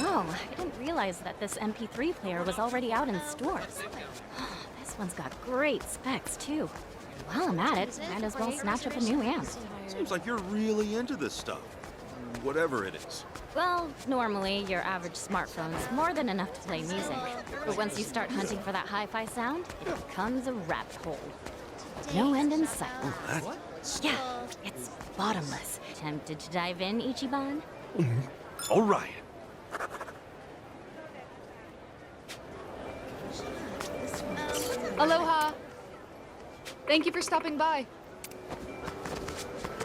Oh, I didn't realize that this MP3 player was already out in stores. This one's got great specs, too. While I'm at it, might as well snatch up a new amp. Seems like you're really into this stuff. Whatever it is. Well, normally, your average smartphone's more than enough to play music. But once you start hunting for that hi-fi sound, it becomes a rabbit hole. No end in sight. What? Yeah, it's bottomless. Tempted to dive in, Ichiban? All right. Aloha! Thank you for stopping by.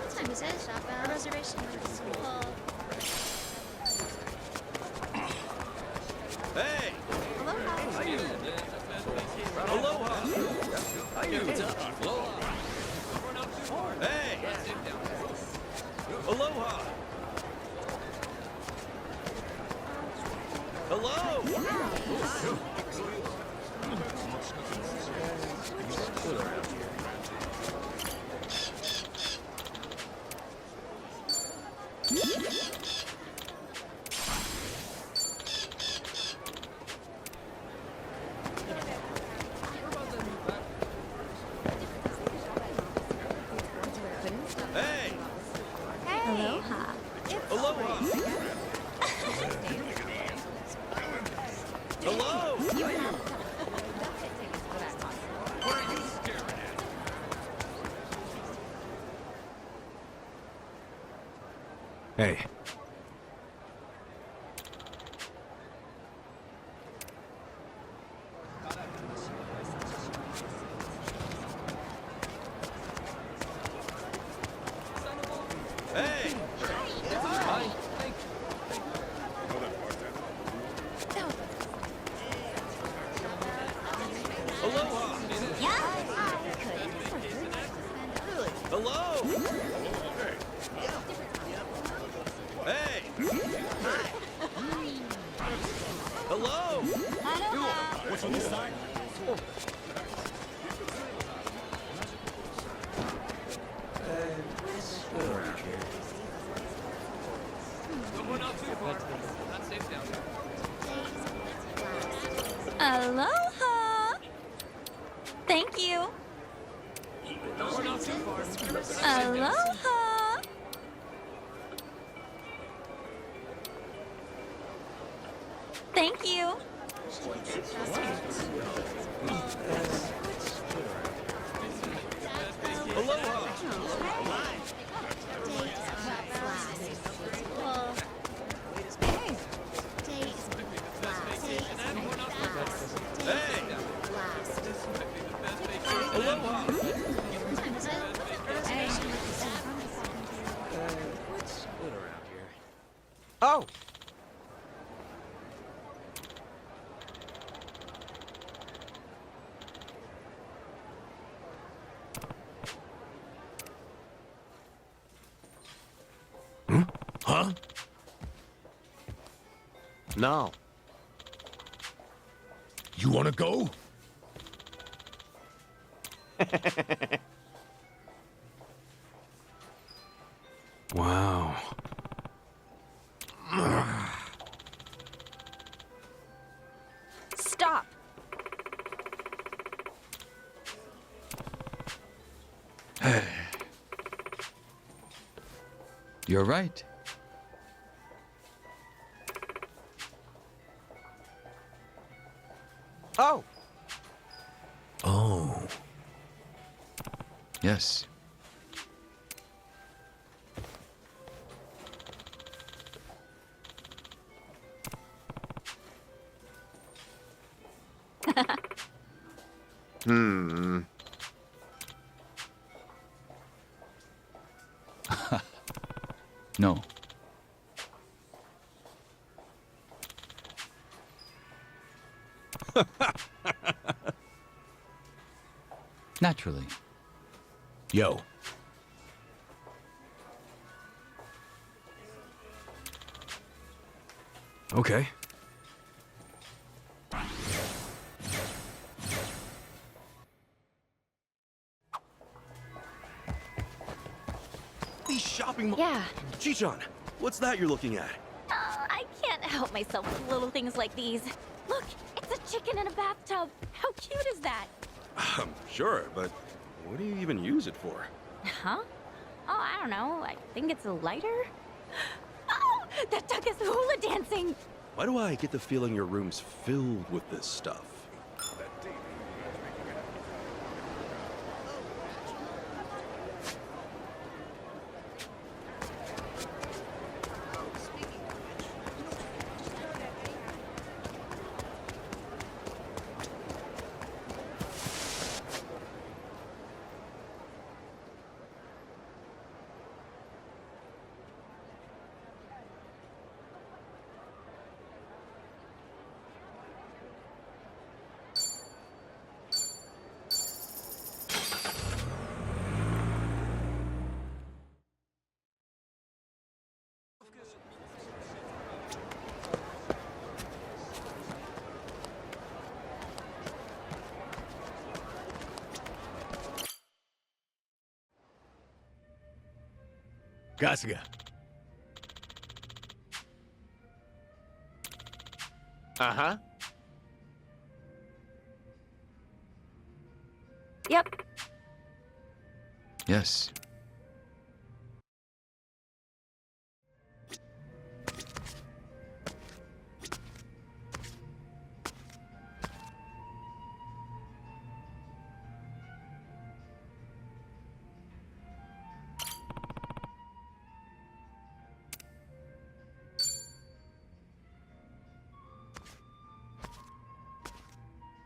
What time is it? Our reservation is full. Hey! Aloha! How you? Aloha! How you? Aloha! Hey! Aloha! Hello! Hey! Aloha. Aloha! Hello! Hey. Hey! Aloha! Hello! Hey! Hello! What's on this side? Aloha! Thank you. Aloha! Thank you. Aloha! Hey! Aloha! Oh! Huh? No. You wanna go? Wow. Stop. You're right. Oh! Oh. Yes. No. Naturally. Yo. Okay. These shopping malls. Yeah. Chichan, what's that you're looking at? I can't help myself with little things like these. Look, it's a chicken in a bathtub. How cute is that? Sure, but what do you even use it for? Huh? Oh, I don't know. I think it's a lighter. Oh, that duck is hula dancing. Why do I get the feeling your room's filled with this stuff? Kasuga. Uh-huh. Yep. Yes.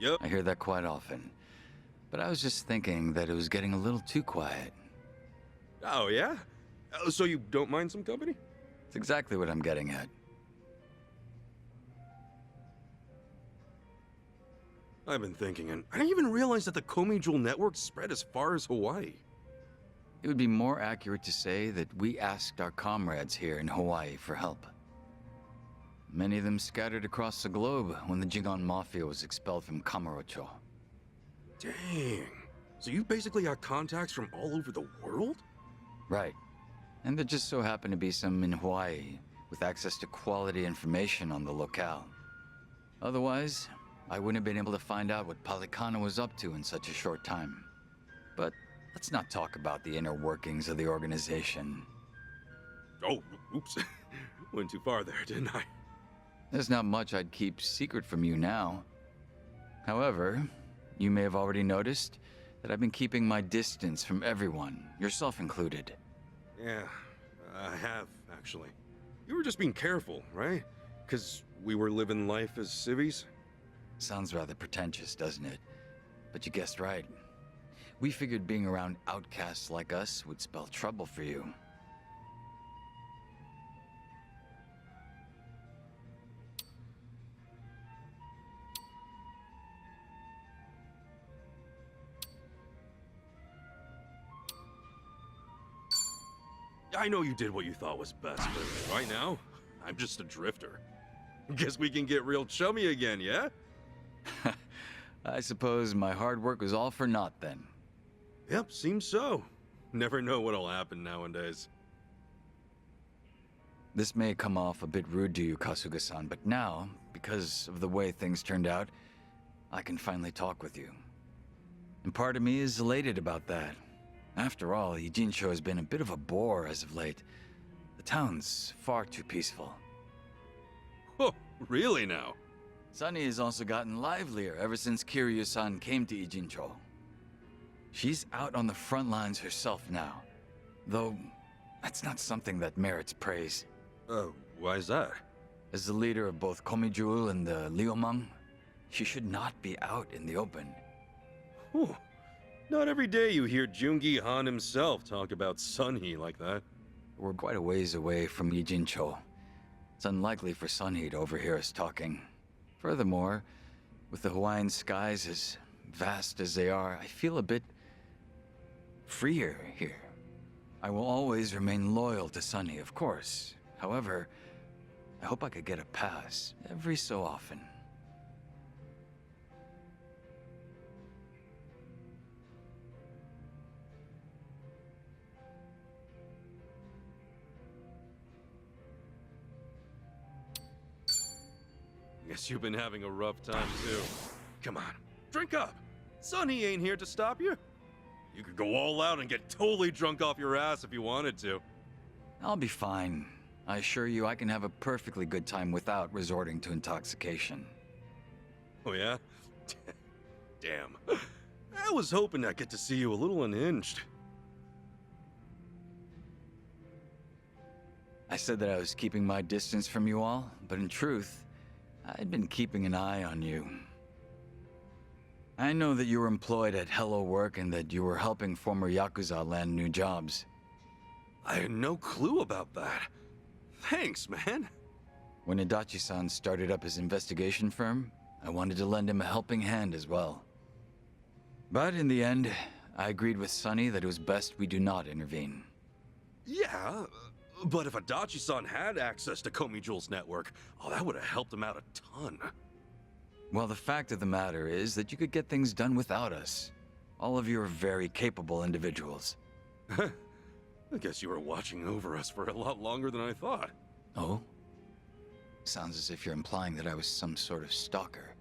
Yep. I hear that quite often. But I was just thinking that it was getting a little too quiet. Oh, yeah? So you don't mind some company? It's exactly what I'm getting at. I've been thinking, and I didn't even realize that the Komi Jewel network spread as far as Hawaii. It would be more accurate to say that we asked our comrades here in Hawaii for help. Many of them scattered across the globe when the Jigon Mafia was expelled from Kamurocho. Dang. So you basically got contacts from all over the world? Right. And there just so happened to be some in Hawaii with access to quality information on the locale. Otherwise, I wouldn't have been able to find out what Palikana was up to in such a short time. But let's not talk about the inner workings of the organization. Oh, oops. Went too far there, didn't I? There's not much I'd keep secret from you now. However, you may have already noticed that I've been keeping my distance from everyone, yourself included. Yeah, I have, actually. You were just being careful, right? Because we were living life as civvies? Sounds rather pretentious, doesn't it? But you guessed right. We figured being around outcasts like us would spell trouble for you. I know you did what you thought was best, but right now, I'm just a drifter. Guess we can get real chummy again, yeah? I suppose my hard work was all for naught then. Yep, seems so. Never know what'll happen nowadays. This may come off a bit rude to you, Kasuga-san, but now, because of the way things turned out, I can finally talk with you. And part of me is elated about that. After all, Ijincho has been a bit of a bore as of late. The town's far too peaceful. Oh, really now? Sunny has also gotten livelier ever since Kiryu-san came to Ijincho. She's out on the front lines herself now. Though, that's not something that merits praise. Why is that? As the leader of both Komijul and the Liumang, she should not be out in the open. Whew. Not every day you hear Joongi Han himself talk about Sunhee like that. We're quite a ways away from Ijincho. It's unlikely for Sunhee to overhear us talking. Furthermore, With the Hawaiian skies as vast as they are, I feel a bit freer here. I will always remain loyal to Sunny, of course. However, I hope I could get a pass every so often. Guess you've been having a rough time too. Come on, drink up. Sonny ain't here to stop you. You could go all out and get totally drunk off your ass if you wanted to. I'll be fine. I assure you I can have a perfectly good time without resorting to intoxication. Oh yeah? Damn. I was hoping I'd get to see you a little unhinged. I said that I was keeping my distance from you all, but in truth, I'd been keeping an eye on you. I know that you were employed at Hello Work and that you were helping former Yakuza land new jobs. I had no clue about that. Thanks, man. When Adachi-san started up his investigation firm, I wanted to lend him a helping hand as well. But in the end, I agreed with Sunny that it was best we do not intervene. Yeah, but if Adachi-san had access to Komi Jewel's network, oh, that would have helped him out a ton. Well, the fact of the matter is that you could get things done without us. All of you are very capable individuals. I guess you were watching over us for a lot longer than I thought. Oh? Sounds as if you're implying that I was some sort of stalker.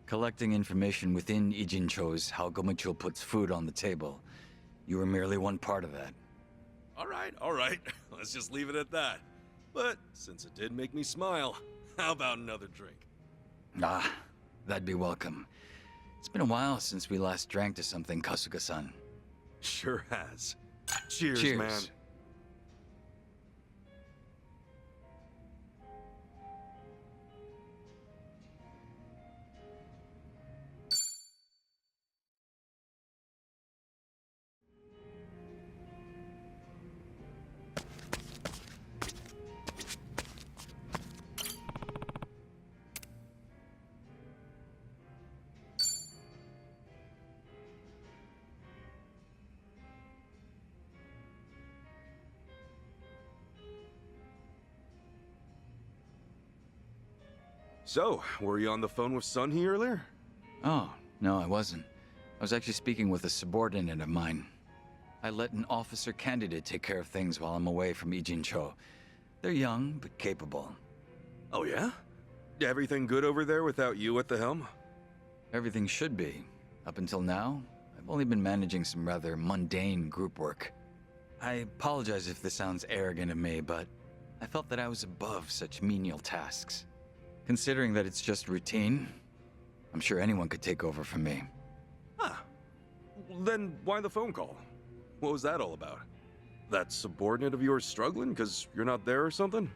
Collecting information within Ijincho's how Gomucho puts food on the table. You were merely one part of that. All right. Let's just leave it at that. But since it did make me smile, how about another drink? Ah, that'd be welcome. It's been a while since we last drank to something, Kasuga-san. Sure has. Cheers, Cheers. man. So, were you on the phone with Sunhee earlier? Oh, no, I wasn't. I was actually speaking with a subordinate of mine. I let an officer candidate take care of things while I'm away from Ijincho. They're young, but capable. Oh yeah? Everything good over there without you at the helm? Everything should be. Up until now, I've only been managing some rather mundane group work. I apologize if this sounds arrogant of me, but I felt that I was above such menial tasks. Considering that it's just routine, I'm sure anyone could take over from me. Huh. Then why the phone call? What was that all about? That subordinate of yours struggling because you're not there or something?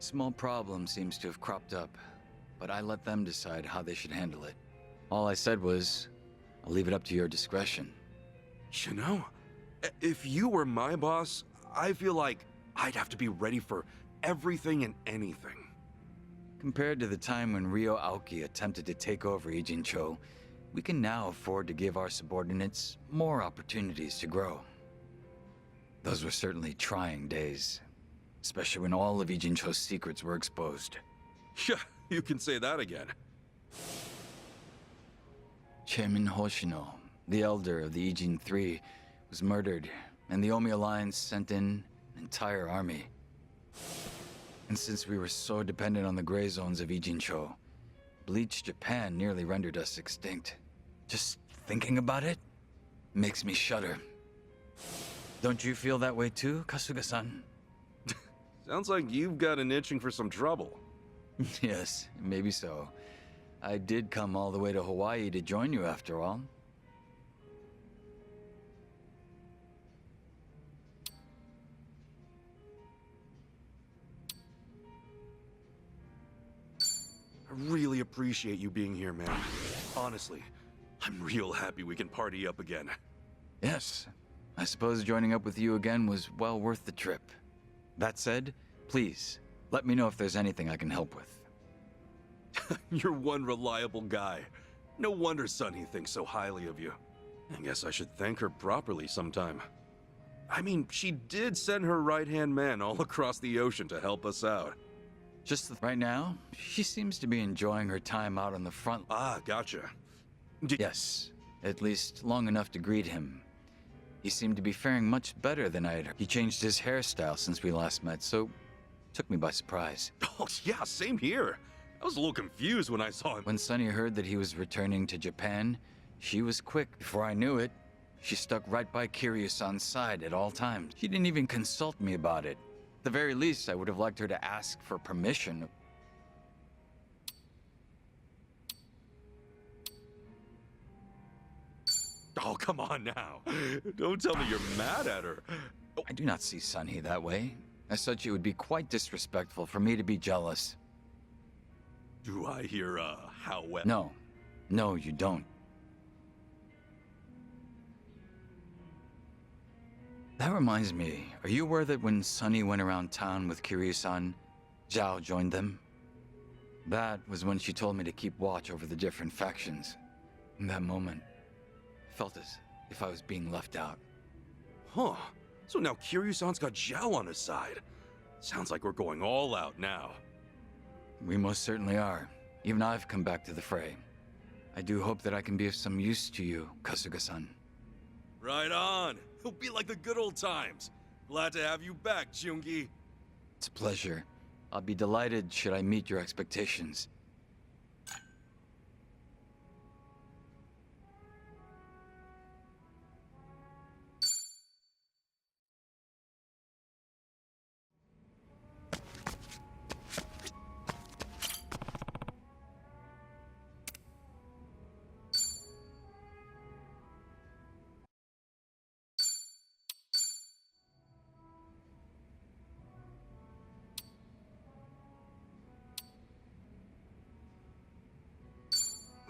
Small problem seems to have cropped up, but I let them decide how they should handle it. All I said was, I'll leave it up to your discretion. You know, if you were my boss, I feel like I'd have to be ready for everything and anything. Compared to the time when Ryo Aoki attempted to take over Ijincho, we can now afford to give our subordinates more opportunities to grow. Those were certainly trying days, especially when all of Ijincho's secrets were exposed. Yeah, you can say that again. Chairman Hoshino, the elder of the Ijin Three, was murdered, and the Omi Alliance sent in an entire army. And since we were so dependent on the gray zones of Ijincho, Bleach Japan nearly rendered us extinct. Just thinking about it makes me shudder. Don't you feel that way too, Kasuga-san? Sounds like you've got an itching for some trouble. Yes, maybe so. I did come all the way to Hawaii to join you after all. I really appreciate you being here, man. Honestly, I'm real happy we can party up again. Yes, I suppose joining up with you again was well worth the trip. That said, please, let me know if there's anything I can help with. You're one reliable guy. No wonder Sunny thinks so highly of you. I guess I should thank her properly sometime. I mean, she did send her right-hand man all across the ocean to help us out. Right now, she seems to be enjoying her time out on the front. Ah, gotcha. Yes, at least long enough to greet him. He seemed to be faring much better than I had heard. He changed his hairstyle since we last met, so took me by surprise. Oh, yeah, same here. I was a little confused when I saw him. When Sunny heard that he was returning to Japan, she was quick. Before I knew it, she stuck right by Kiryu-san's side at all times. She didn't even consult me about it. At the very least, I would have liked her to ask for permission. Oh, come on now. Don't tell me you're mad at her. I do not see Sunny that way. As such, it would be quite disrespectful for me to be jealous. Do I hear, how well? No. No, you don't. That reminds me, are you aware that when Sunny went around town with Kiryu-san, Zhao joined them? That was when she told me to keep watch over the different factions. In that moment, I felt as if I was being left out. Huh. So now Kiryu-san's got Zhao on his side. Sounds like we're going all out now. We most certainly are. Even I've come back to the fray. I do hope that I can be of some use to you, Kasuga-san. Right on. It'll be like the good old times. Glad to have you back, Joongi. It's a pleasure. I'll be delighted should I meet your expectations.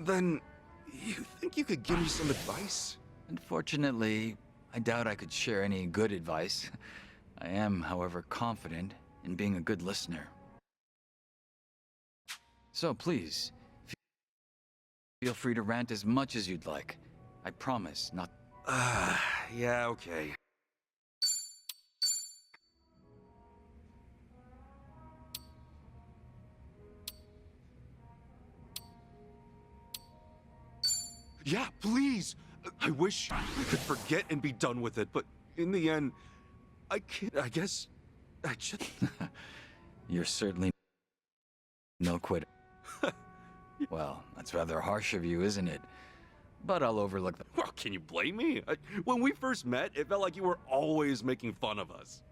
Then, you think you could give me some advice? Unfortunately, I doubt I could share any good advice. I am, however, confident in being a good listener. So please, feel free to rant as much as you'd like. I promise not. Yeah, okay. Yeah, please! I wish I could forget and be done with it, but in the end, I can't, I guess, I just... You're certainly no quitter. Well, that's rather harsh of you, isn't it? But I'll overlook that. Well, can you blame me? When we first met, it felt like you were always making fun of us.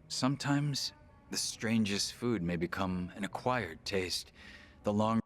Sometimes, the strangest food may become an acquired taste. The longer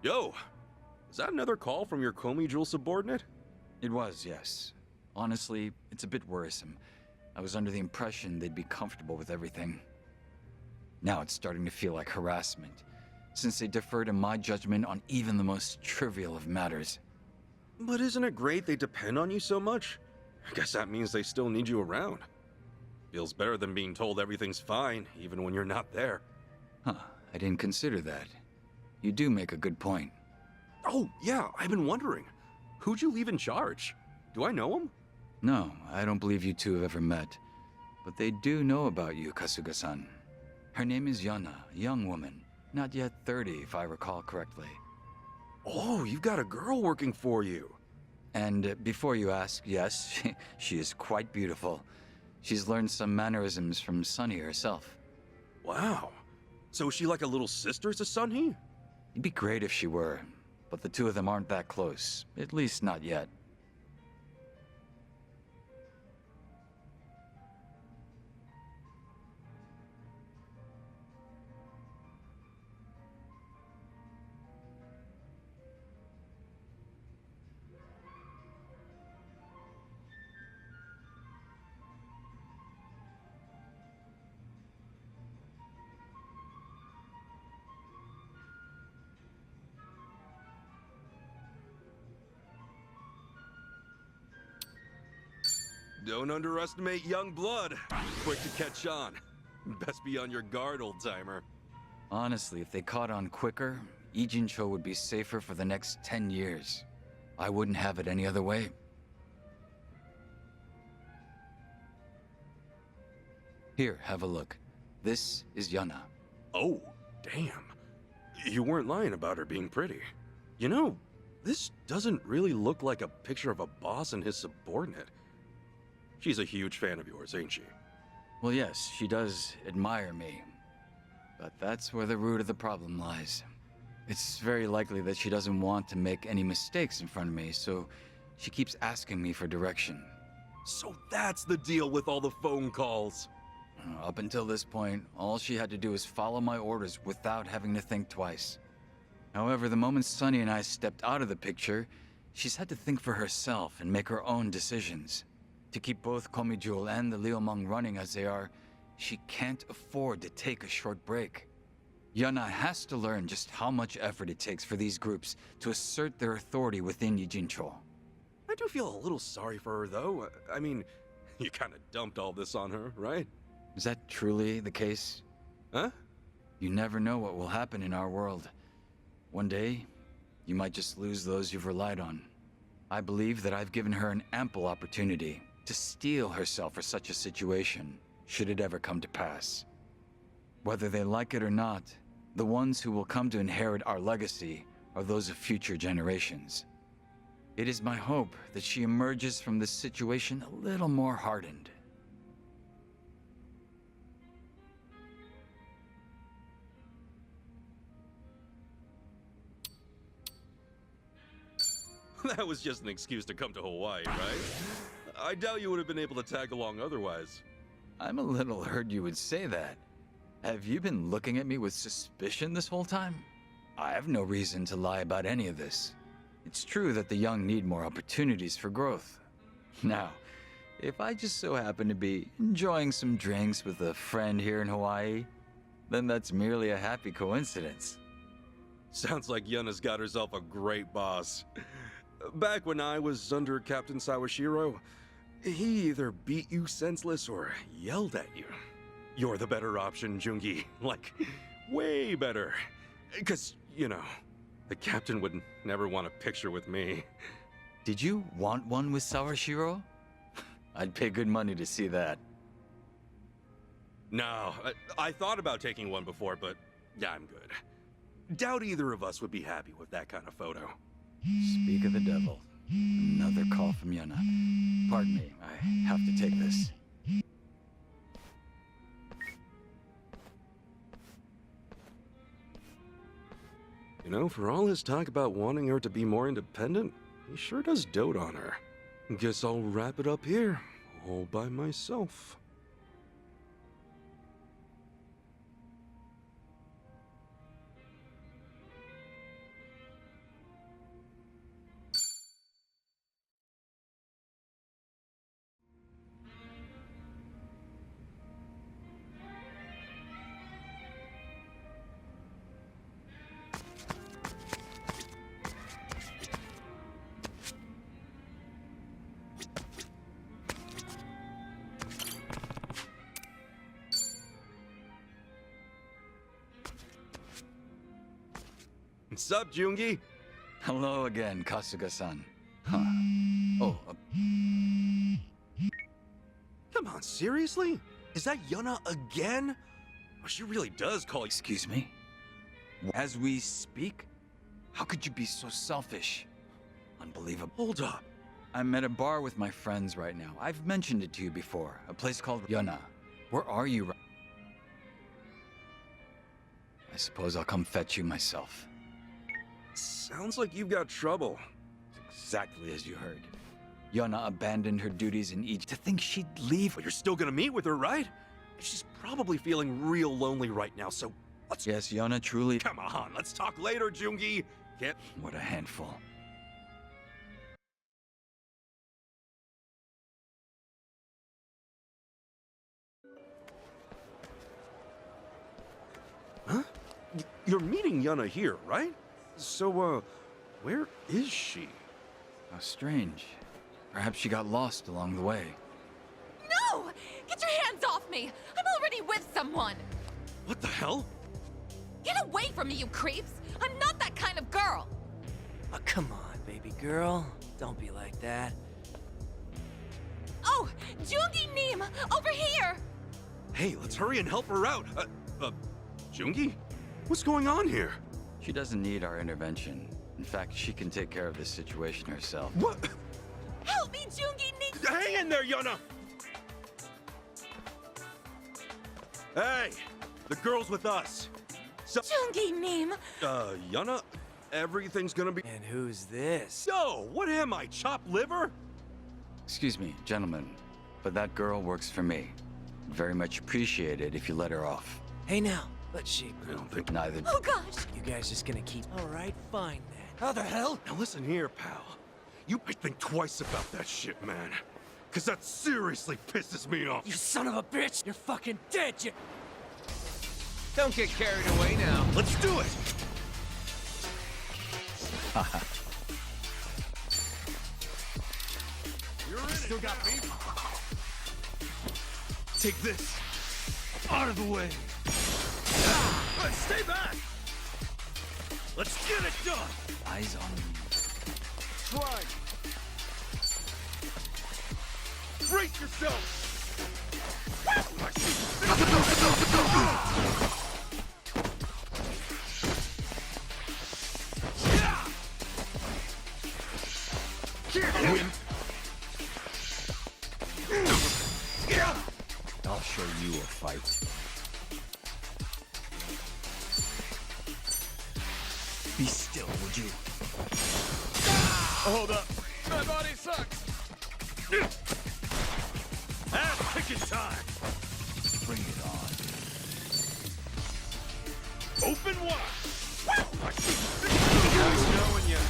Yo, is that another call from your Komi Jewel subordinate? It was, yes. Honestly, it's a bit worrisome. I was under the impression they'd be comfortable with everything. Now it's starting to feel like harassment, since they defer to my judgment on even the most trivial of matters. But isn't it great they depend on you so much? I guess that means they still need you around. Feels better than being told everything's fine, even when you're not there. Huh, I didn't consider that. You do make a good point. Oh, yeah, I've been wondering. Who'd you leave in charge? Do I know him? No, I don't believe you two have ever met. But they do know about you, Kasuga-san. Her name is Yana, a young woman. Not yet 30, if I recall correctly. Oh, you've got a girl working for you. And before you ask, yes, she is quite beautiful. She's learned some mannerisms from Sunny herself. Wow. So is she like a little sister to Sunhee? It'd be great if she were, but the two of them aren't that close. At least not yet. Don't underestimate young blood. Quick to catch on. Best be on your guard, old-timer. Honestly, if they caught on quicker, Ijincho would be safer for the next 10 years. I wouldn't have it any other way. Here, have a look. This is Yana. Oh, damn. You weren't lying about her being pretty. You know, this doesn't really look like a picture of a boss and his subordinate. She's a huge fan of yours, ain't she? Well, yes, she does admire me. But that's where the root of the problem lies. It's very likely that she doesn't want to make any mistakes in front of me, so she keeps asking me for direction. So that's the deal with all the phone calls. Up until this point, all she had to do was follow my orders without having to think twice. However, the moment Sunny and I stepped out of the picture, she's had to think for herself and make her own decisions. To keep both Komijul and the Liumang running as they are, she can't afford to take a short break. Yana has to learn just how much effort it takes for these groups to assert their authority within Yijincho. I do feel a little sorry for her, though. I mean, you kind of dumped all this on her, right? Is that truly the case? Huh? You never know what will happen in our world. One day, you might just lose those you've relied on. I believe that I've given her an ample opportunity to steel herself for such a situation, should it ever come to pass. Whether they like it or not, the ones who will come to inherit our legacy are those of future generations. It is my hope that she emerges from this situation a little more hardened. That was just an excuse to come to Hawaii, right? I doubt you would have been able to tag along otherwise. I'm a little hurt you would say that. Have you been looking at me with suspicion this whole time? I have no reason to lie about any of this. It's true that the young need more opportunities for growth. Now, if I just so happen to be enjoying some drinks with a friend here in Hawaii, then that's merely a happy coincidence. Sounds like Yuna's got herself a great boss. Back when I was under Captain Sawashiro, he either beat you senseless or yelled at you. You're the better option, Joongi. Like, way better. 'Cause, you know, the captain would never want a picture with me. Did you want one with Sawashiro? I'd pay good money to see that. No, I thought about taking one before, but yeah, I'm good. Doubt either of us would be happy with that kind of photo. Speak of the devil. Another call from Yana. Pardon me, I have to take this. You know, for all his talk about wanting her to be more independent, he sure does dote on her. Guess I'll wrap it up here, all by myself. What's up, Joongi? Hello again, Kasuga-san. Huh. Oh, Come on, seriously? Is that Yuna again? Oh, she really does call you. excuse me? As we speak? How could you be so selfish? Unbelievable. Hold up. I'm at a bar with my friends right now. I've mentioned it to you before. A place called Yana. Where are you? I suppose I'll come fetch you myself. Sounds like you've got trouble. Exactly as you heard. Yana abandoned her duties in Egypt to think she'd leave. But you're still gonna meet with her, right? She's probably feeling real lonely right now, so let's... Yes, Yana truly... Come on, let's talk later, Joongi. Can't... What a handful. Huh? You're meeting Yuna here, right? So, where is she? How strange. Perhaps she got lost along the way. No! Get your hands off me! I'm already with someone! What the hell? Get away from me, you creeps! I'm not that kind of girl! Oh, come on, baby girl. Don't be like that. Oh! Joongi Neem! Over here! Hey, let's hurry and help her out. Joongi? What's going on here? She doesn't need our intervention. In fact, she can take care of this situation herself. What? Help me, Joongi Neem! Hang in there, Yuna! Hey, the girl's with us. So, Joongi Neem! Yuna, everything's gonna be... And who's this? Yo, what am I, chopped liver? Excuse me, gentlemen, but that girl works for me. Very much appreciated if you let her off. Hey now, but she... I don't think... Neither. Oh gosh! You guys just gonna keep... Alright, fine then. How the hell? Now listen here, pal. You might think twice about that shit, man. Cause that seriously pisses me off. You son of a bitch! You're fucking dead, you... Don't get carried away now. Let's do it! You're in Still got me? Take this. Out of the way. Stay back! Let's get it done! Eyes on me. Try! Brace yourself! Wimp. I'll show you a fight. Be still, would you? Hold up. My body sucks. Ass kicking time! Bring it on. Open wide! Nice knowing you.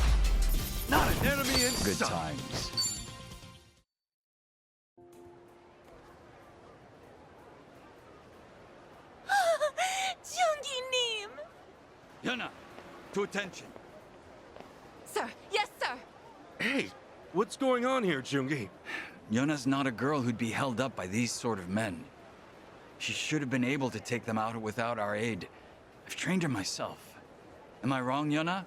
Not an enemy in Good sight. times. Joongi Neem! Yuna, to attention. Sir, yes, sir! Hey, what's going on here, Joongi? Yuna's not a girl who'd be held up by these sort of men. She should have been able to take them out without our aid. I've trained her myself. Am I wrong, Yuna?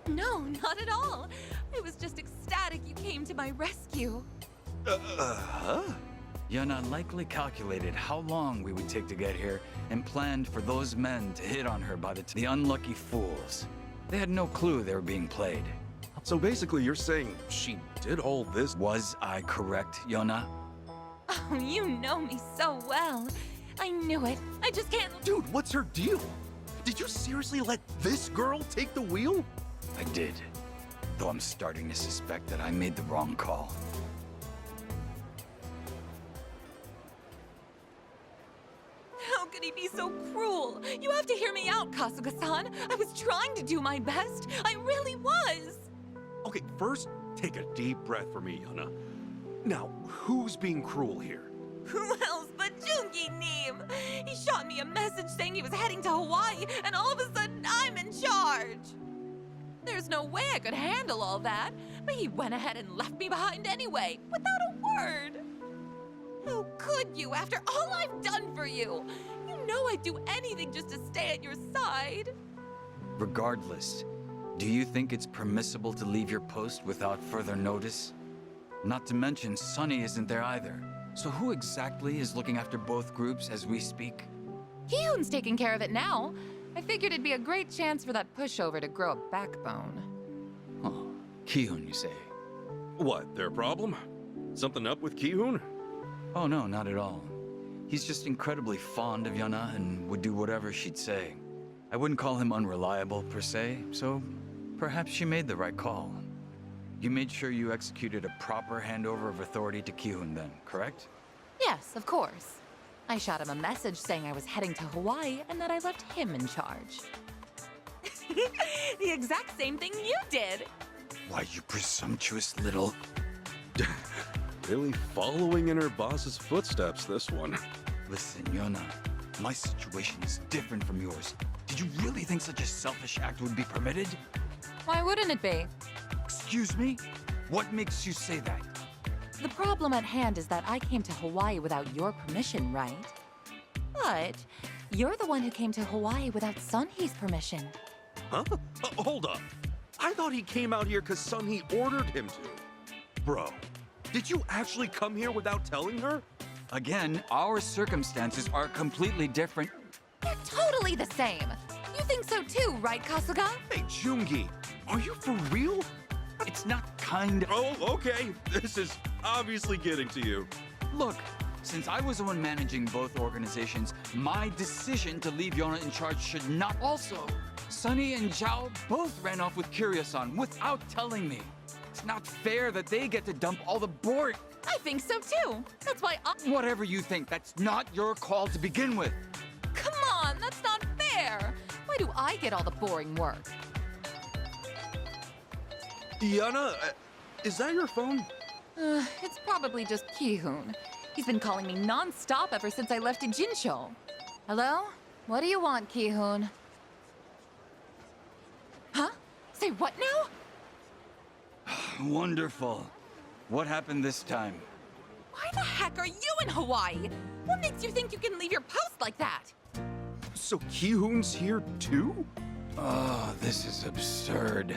No, not at all. I was just ecstatic you came to my rescue. Yuna likely calculated how long we would take to get here and planned for those men to hit on her by the unlucky fools. They had no clue they were being played. So basically, you're saying she did all this? Was I correct, Yuna? Oh, you know me so well. I knew it. I just can't... Dude, what's her deal? Did you seriously let this girl take the wheel? I did. Though I'm starting to suspect that I made the wrong call. How could he be so cruel? You have to hear me out, Kasuga-san. I was trying to do my best. I really was. Okay, first, take a deep breath for me, Yuna. Now, who's being cruel here? Who else but Joongi Neem? He shot me a message saying he was heading to Hawaii, and all of a sudden I'm in charge. There's no way I could handle all that, but he went ahead and left me behind anyway, without a word. How could you, after all I've done for you? You know I'd do anything just to stay at your side. Regardless, do you think it's permissible to leave your post without further notice? Not to mention, Sunny isn't there either. So who exactly is looking after both groups as we speak? Ki-hoon's taking care of it now. I figured it'd be a great chance for that pushover to grow a backbone. Oh, Ki-hoon, you say? What, their problem? Something up with Ki-hoon? Oh no, not at all. He's just incredibly fond of Yuna and would do whatever she'd say. I wouldn't call him unreliable per se, so perhaps she made the right call. You made sure you executed a proper handover of authority to Ki-hoon then, correct? Yes, of course. I shot him a message saying I was heading to Hawaii and that I left him in charge. The exact same thing you did. Why, you presumptuous little... Really following in her boss's footsteps, this one. Listen, Yuna, my situation is different from yours. Did you really think such a selfish act would be permitted? Why wouldn't it be? Excuse me? What makes you say that? The problem at hand is that I came to Hawaii without your permission, right? But you're the one who came to Hawaii without Sunhee's permission. Huh? Hold up. I thought he came out here because Sunhee ordered him to. Bro, did you actually come here without telling her? Again, our circumstances are completely different. They're totally the same. You think so too, right, Kasuga? Hey, Joongi, are you for real? It's not kind of... Oh, okay. This is obviously getting to you. Look, since I was the one managing both organizations, my decision to leave Yona in charge should not also. Sunny and Zhao both ran off with Kiryu-san without telling me. It's not fair that they get to dump all the board. I think so too. That's why I... Whatever you think, that's not your call to begin with. Come on, that's not fair. Why do I get all the boring work? Yana, is that your phone? It's probably just Ki-hoon. He's been calling me non-stop ever since I left Jinsho. Hello? What do you want, Ki-hoon? Huh? Say what now? Wonderful. What happened this time? Why the heck are you in Hawaii? What makes you think you can leave your post like that? So Ki-hoon's here too? Oh, this is absurd.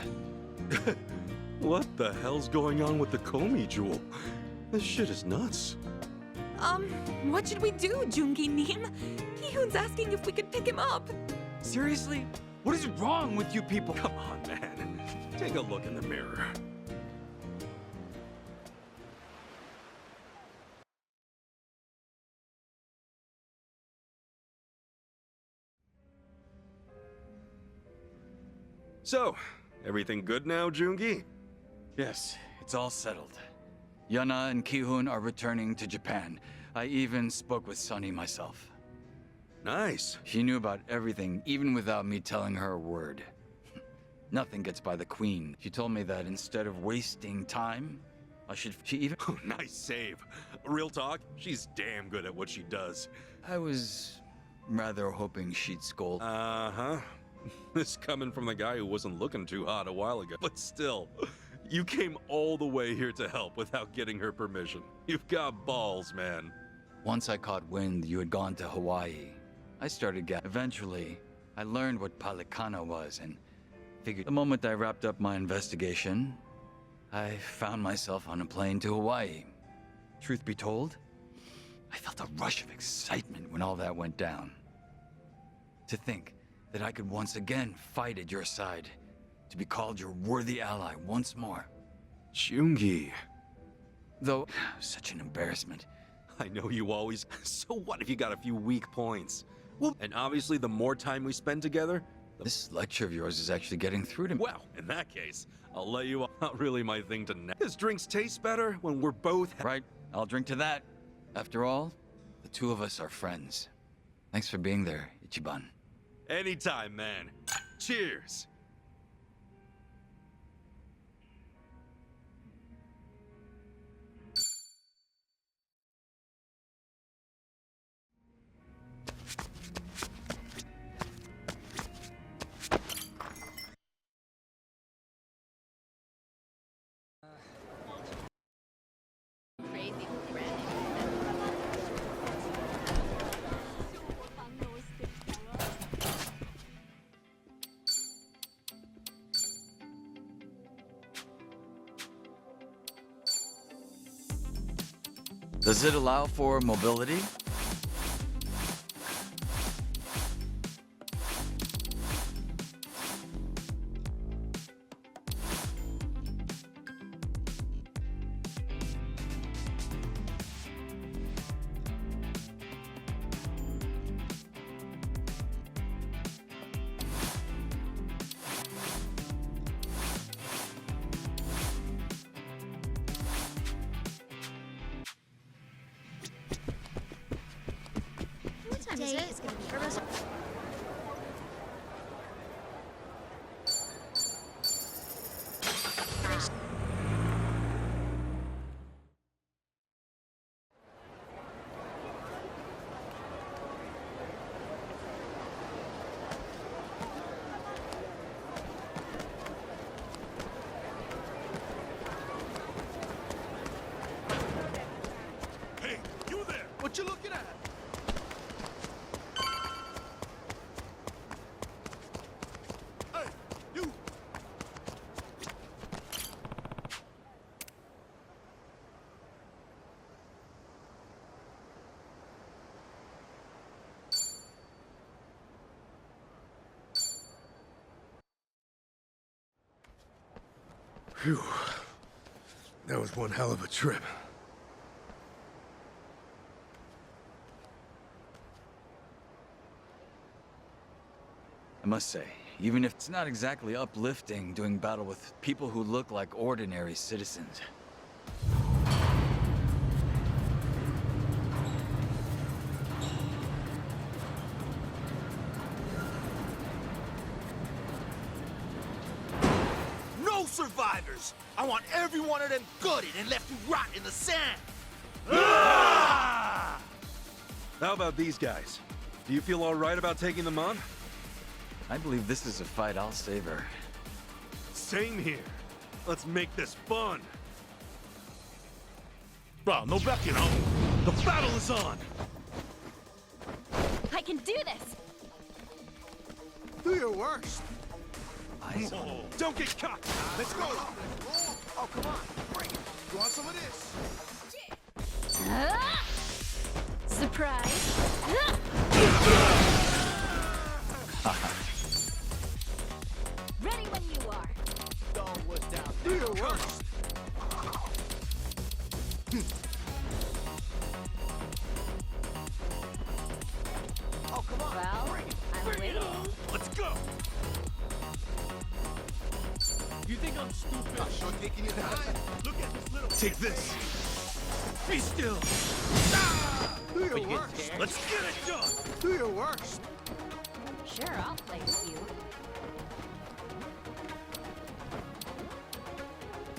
What the hell's going on with the Komi jewel? This shit is nuts. What should we do, Joongi Neem? Ki-hoon's asking if we could pick him up. Seriously? What is wrong with you people? Come on, man. Take a look in the mirror. So, everything good now, Joongi? Yes, it's all settled. Yana and Ki-hoon are returning to Japan. I even spoke with Sunny myself. Nice. She knew about everything, even without me telling her a word. Nothing gets by the Queen. She told me that instead of wasting time, she even... Oh, nice save. Real talk, she's damn good at what she does. I was rather hoping she'd scold. Uh-huh. This coming from the guy who wasn't looking too hot a while ago. But still, you came all the way here to help without getting her permission. You've got balls, man. Once I caught wind you had gone to Hawaii, I started Eventually, I learned what Palikana was and figured the moment I wrapped up my investigation, I found myself on a plane to Hawaii. Truth be told, I felt a rush of excitement when all that went down. To think that I could once again fight at your side, to be called your worthy ally once more. Joongi. Though, such an embarrassment. I know you always... So what if you got a few weak points? Well, and obviously the more time we spend together... This lecture of yours is actually getting through to me. Well, in that case, I'll let you... Not really my thing to... This drinks taste better when we're both... Right, I'll drink to that. After all, the two of us are friends. Thanks for being there, Ichiban. Anytime, man. Cheers! Does it allow for mobility? What time is it? It's gonna be early. Phew. That was one hell of a trip. I must say, even if it's not exactly uplifting doing battle with people who look like ordinary citizens. No survivors! I want every one of them gutted and left to rot in the sand! How about these guys? Do you feel all right about taking them on? I believe this is a fight I'll savor. Same here. Let's make this fun. Bro, no back, you know? The battle is on! I can do this! Do your worst. Eyes on. Don't get cocked! Let's go. Oh, come on. Bring it. You want some of this? Surprise! Ready when you are. Do your worst. Well, I'm waiting. Let's go! You think I'm stupid? Sure taking your time. Look at this little... Take this! Be still! Do your worst. Let's get it done! Do your worst. Sure, I'll play with you.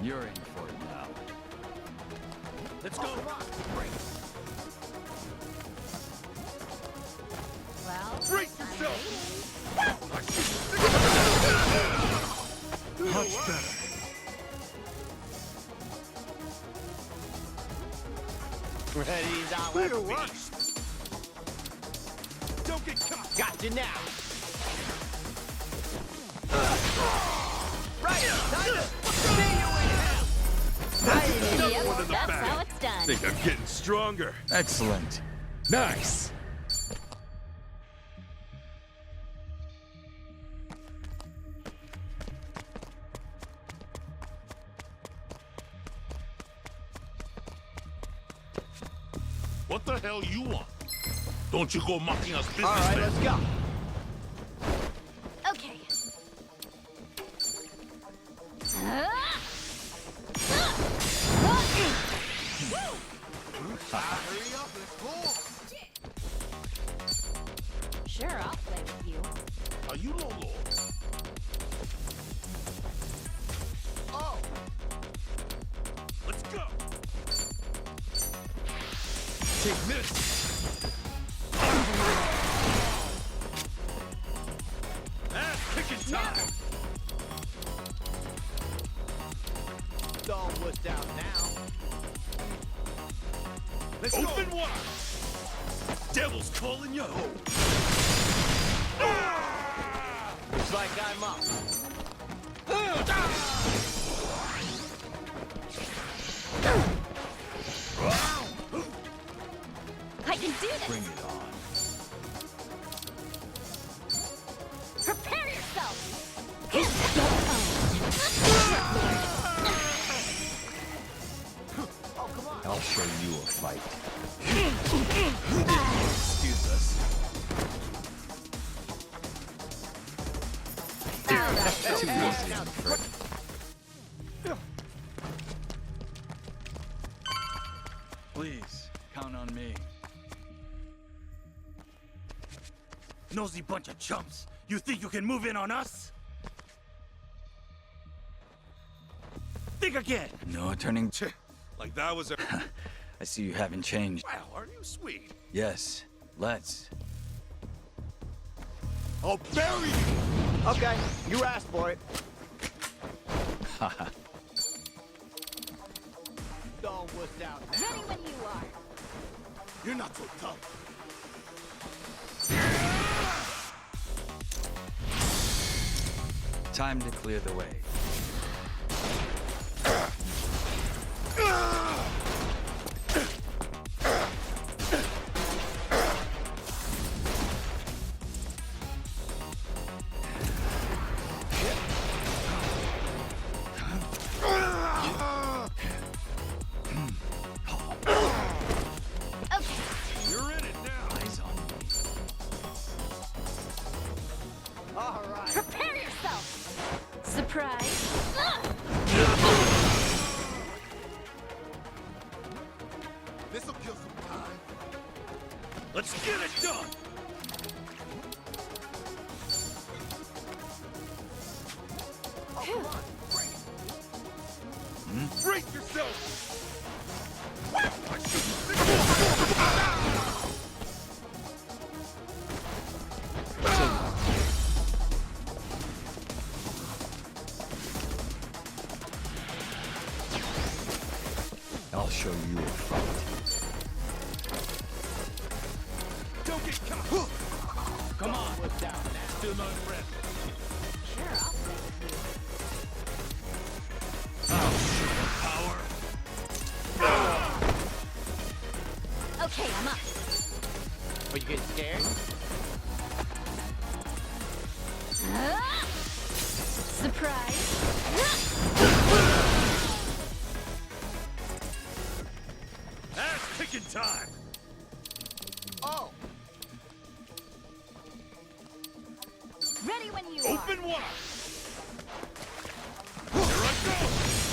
You're in for it now. Let's go! Well, Brace I'm yourself! waiting. Much better. Ready's all Do your ever be. worst. Don't get caught! Got you now! Right! Time to see you in hell! Yep, One in the that's back. how it's done. Think I'm getting stronger. Excellent. Nice. What the hell you want? Don't you go mucking us business. All right, let's go. Okay. Hurry up, let's go. Sure, I'll play with you. Are you Lolo? Oh, Let's go! Take this! Ass kicking time! Don't wuss out now. Let's open wide! Devil's calling you home! Looks like I'm up. I can do this! Bring it on. Prepare yourself! I'll show you a fight. Excuse us. Too easy, I'm afraid. Please, count on me. Nosy bunch of chumps. You think you can move in on us? Think again. No turning. Like that was a... I see you haven't changed. Wow, are you sweet? Yes, let's. I'll bury you. Okay, you asked for it. Haha. Don't wuss out now. Ready when you are. You're not so tough. Time to clear the way. Let's get it done! Oh, come on. Bring it. Brace yourself! I'll show you a fight. Don't get caught! Come on! What's down now? Still not impressed. Sure, I'll play with you. Power! Okay, I'm up. Are you getting scared? Surprise. Ass kicking time! Oh! Ready when you Open wide! Here I go!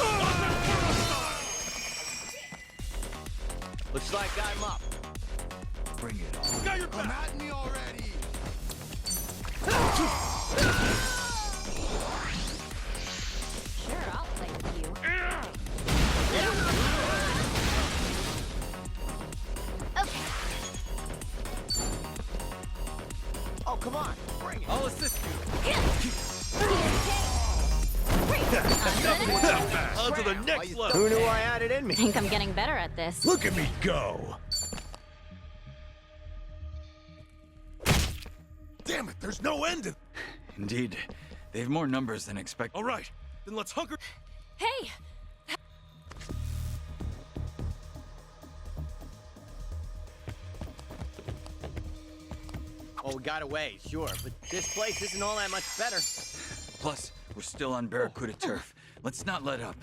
Ah! Looks like I'm up. Bring it on. Got your back! At me already! Sure, I'll play with you. Okay. Oh, come on. Bring it. I'll assist you. On to the next level. Who knew I had it in me? Think I'm getting better at this. Look at me go! Damn it, there's no end to... Indeed, they have more numbers than expected. All right, then let's hunker... Hey! Oh, we got away, sure, but this place isn't all that much better. Plus, we're still on Barracuda turf. Let's not let up.